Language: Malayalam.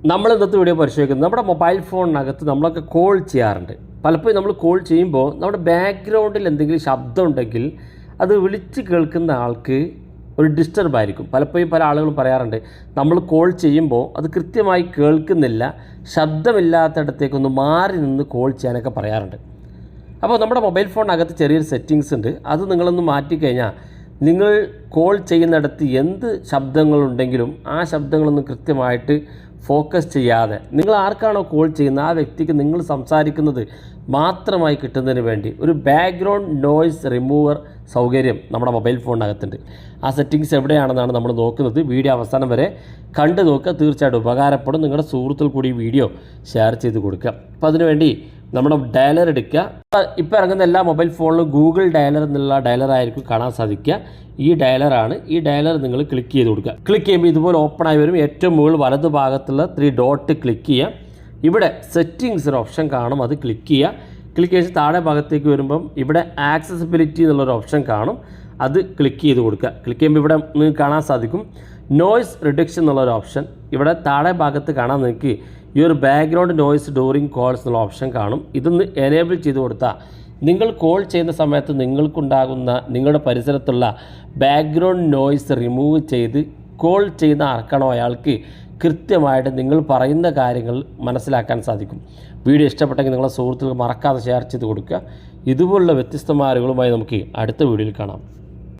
നമ്മൾ ഇന്നത്തെ വീഡിയോ പരിശോധിക്കുന്നത് നമ്മുടെ മൊബൈൽ ഫോണിനകത്ത് നമ്മളൊക്കെ കോൾ ചെയ്യാറുണ്ട്. പലപ്പോഴും നമ്മൾ കോൾ ചെയ്യുമ്പോൾ നമ്മുടെ ബാക്ക്ഗ്രൗണ്ടിൽ എന്തെങ്കിലും ശബ്ദം ഉണ്ടെങ്കിൽ അത് വിളിച്ച് കേൾക്കുന്ന ആൾക്ക് ഒരു ഡിസ്റ്റർബ് ആയിരിക്കും. പലപ്പോഴും പല ആളുകളും പറയാറുണ്ട്, നമ്മൾ കോൾ ചെയ്യുമ്പോൾ അത് കൃത്യമായി കേൾക്കുന്നില്ല, ശബ്ദമില്ലാത്തടത്തേക്കൊന്ന് മാറി നിന്ന് കോൾ ചെയ്യാനൊക്കെ പറയാറുണ്ട്. അപ്പോൾ നമ്മുടെ മൊബൈൽ ഫോണിനകത്ത് ചെറിയൊരു സെറ്റിങ്സ് ഉണ്ട്. അത് നിങ്ങളൊന്ന് മാറ്റിക്കഴിഞ്ഞാൽ നിങ്ങൾ കോൾ ചെയ്യുന്നിടത്ത് എന്ത് ശബ്ദങ്ങളുണ്ടെങ്കിലും ആ ശബ്ദങ്ങളൊന്നും കൃത്യമായിട്ട് ഫോക്കസ് ചെയ്യാതെ നിങ്ങൾ ആർക്കാണോ കോൾ ചെയ്യുന്നത് ആ വ്യക്തിക്ക് നിങ്ങൾ സംസാരിക്കുന്നത് മാത്രമായി കിട്ടുന്നതിന് വേണ്ടി ഒരു ബാക്ക്ഗ്രൗണ്ട് നോയ്സ് റിമൂവർ സൗകര്യം നമ്മുടെ മൊബൈൽ ഫോണിനകത്തുണ്ട്. ആ സെറ്റിങ്സ് എവിടെയാണെന്നാണ് നമ്മൾ നോക്കുന്നത്. വീഡിയോ അവസാനം വരെ കണ്ടു നോക്കുക, തീർച്ചയായിട്ടും ഉപകാരപ്പെടും. നിങ്ങളുടെ സുഹൃത്തുക്കൾ കൂടി വീഡിയോ ഷെയർ ചെയ്ത് കൊടുക്കുക. അപ്പോൾ അതിനുവേണ്ടി നമ്മുടെ ഡയലർ എടുക്കുക. ഇപ്പോൾ ഇറങ്ങുന്ന എല്ലാ മൊബൈൽ ഫോണിലും ഗൂഗിൾ ഡയലർ എന്നുള്ള ഡയലറായിരിക്കും കാണാൻ സാധിക്കുക. ഈ ഡയലറാണ്. ഈ ഡയലർ നിങ്ങൾ ക്ലിക്ക് ചെയ്ത് കൊടുക്കുക. ക്ലിക്ക് ചെയ്യുമ്പോൾ ഇതുപോലെ ഓപ്പണായി വരും. ഏറ്റവും മുകളിൽ വലതു ഭാഗത്തുള്ള 3 ഡോട്ട് ക്ലിക്ക് ചെയ്യുക. ഇവിടെ സെറ്റിങ്സ് ഒരു ഓപ്ഷൻ കാണും, അത് ക്ലിക്ക് ചെയ്യുക. ക്ലിക്ക് ചെയ്ത് താഴെ ഭാഗത്തേക്ക് വരുമ്പം ഇവിടെ ആക്സസിബിലിറ്റി എന്നുള്ളൊരു ഓപ്ഷൻ കാണും, അത് ക്ലിക്ക് ചെയ്ത് കൊടുക്കുക. ക്ലിക്ക് ചെയ്യുമ്പോൾ ഇവിടെ നിങ്ങൾക്ക് കാണാൻ സാധിക്കും നോയ്സ് റിഡക്ഷൻ എന്നുള്ളൊരു ഓപ്ഷൻ. ഇവിടെ താഴെ ഭാഗത്ത് കാണാൻ നിങ്ങൾക്ക് ഈ ഒരു ബാക്ക്ഗ്രൗണ്ട് നോയ്സ് ഡ്യൂറിങ് കോൾസ് എന്നുള്ള ഓപ്ഷൻ കാണും. ഇതൊന്ന് എനേബിൾ ചെയ്ത് കൊടുത്താൽ നിങ്ങൾ കോൾ ചെയ്യുന്ന സമയത്ത് നിങ്ങൾക്കുണ്ടാകുന്ന നിങ്ങളുടെ പരിസരത്തുള്ള ബാക്ക്ഗ്രൗണ്ട് നോയ്സ് റിമൂവ് ചെയ്ത് കോൾ ചെയ്യുന്ന ആർക്കാണോ അയാൾക്ക് കൃത്യമായിട്ട് നിങ്ങൾ പറയുന്ന കാര്യങ്ങൾ മനസ്സിലാക്കാൻ സാധിക്കും. വീഡിയോ ഇഷ്ടപ്പെട്ടെങ്കിൽ നിങ്ങളുടെ സുഹൃത്തുക്കൾക്ക് മറക്കാതെ ഷെയർ ചെയ്ത് കൊടുക്കുക. ഇതുപോലുള്ള വ്യത്യസ്തമായ അറിവുകളുമായി നമുക്ക് അടുത്ത വീഡിയോയിൽ കാണാം.